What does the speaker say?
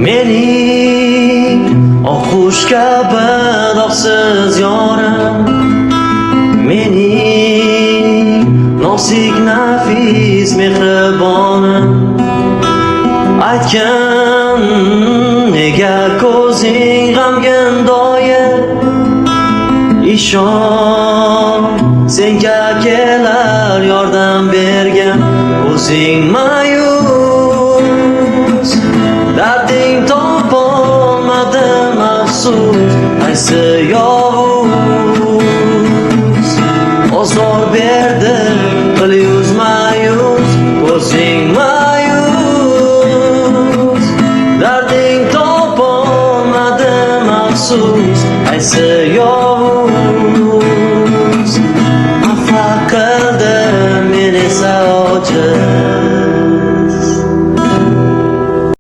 Mening oqqush kabi dog'siz yorim, mening nozik nafis mehribonim, aytgan nega ko'zing g'amgin doim, ishon senga kelar yordam bergan. Ko'zing ma'yus, darding topolmadim afsus, qaysi yo'l